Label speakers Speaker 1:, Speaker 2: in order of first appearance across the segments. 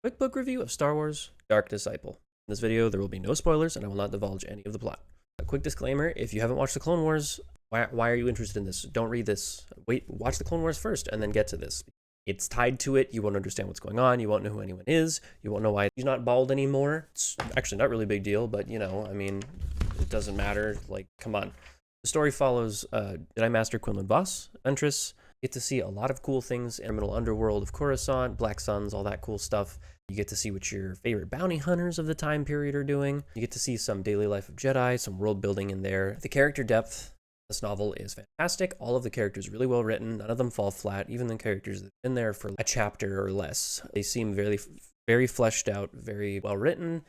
Speaker 1: Quick book review of Star Wars Dark Disciple. In this video, there will be no spoilers, and I will not divulge any of the plot. A quick disclaimer, if you haven't watched the Clone Wars, why are you interested in this? Don't read this. Wait, watch the Clone Wars first, and then get to this. It's tied to it. You won't understand what's going on. You won't know who anyone is. You won't know why he's not bald anymore. It's actually not really a big deal, but, I mean, it doesn't matter. Like, come on. The story follows Jedi Master Quinlan Vos, Ventress. Get to see a lot of cool things in the middle underworld of Coruscant, Black Suns, all that cool stuff. You get to see what your favorite bounty hunters of the time period are doing. You get to see some daily life of Jedi, some world building in there. The character depth in this novel is fantastic. All of the characters really well written. None of them fall flat. Even the characters that have been there for a chapter or less, they seem very, very fleshed out, very well written,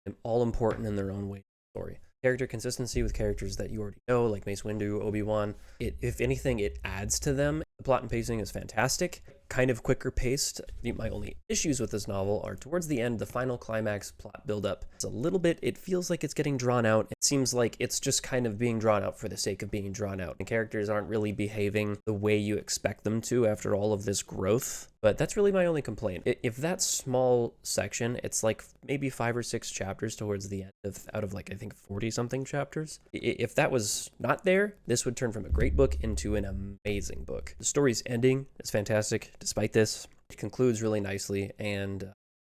Speaker 1: and all important in their own way. Story. Character consistency with characters that you already know, like Mace Windu, Obi-Wan. If anything, it adds to them. The plot and pacing is fantastic, kind of quicker paced. My only issues with this novel are towards the end, the final climax plot buildup. It's a little bit, it feels like it's getting drawn out. It seems like it's just kind of being drawn out for the sake of being drawn out. And characters aren't really behaving the way you expect them to after all of this growth. But that's really my only complaint. If that small section, it's like maybe 5 or 6 chapters towards the end out of like, I think 40 something chapters. If that was not there, this would turn from a great book into an amazing book. The story's ending is fantastic. Despite this, it concludes really nicely, and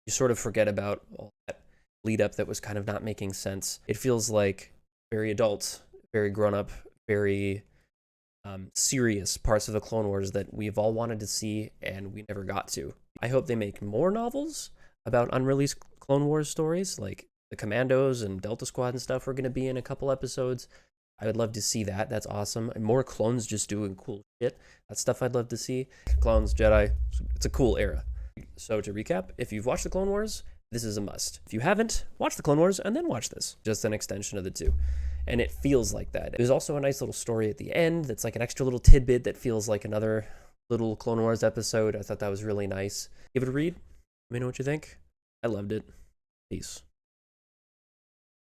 Speaker 1: you sort of forget about all that lead up that was kind of not making sense. It feels like very adult, very grown up, very serious parts of the Clone Wars that we've all wanted to see and we never got to. I hope they make more novels about unreleased Clone Wars stories, like the Commandos and Delta Squad and stuff are going to be in a couple episodes. I would love to see that. That's awesome. And more clones just doing cool shit. That's stuff I'd love to see. Clones, Jedi, it's a cool era. So to recap, if you've watched the Clone Wars, this is a must. If you haven't, watch the Clone Wars and then watch this. Just an extension of the two. And it feels like that. There's also a nice little story at the end that's like an extra little tidbit that feels like another little Clone Wars episode. I thought that was really nice. Give it a read. Let me know what you think. I loved it. Peace.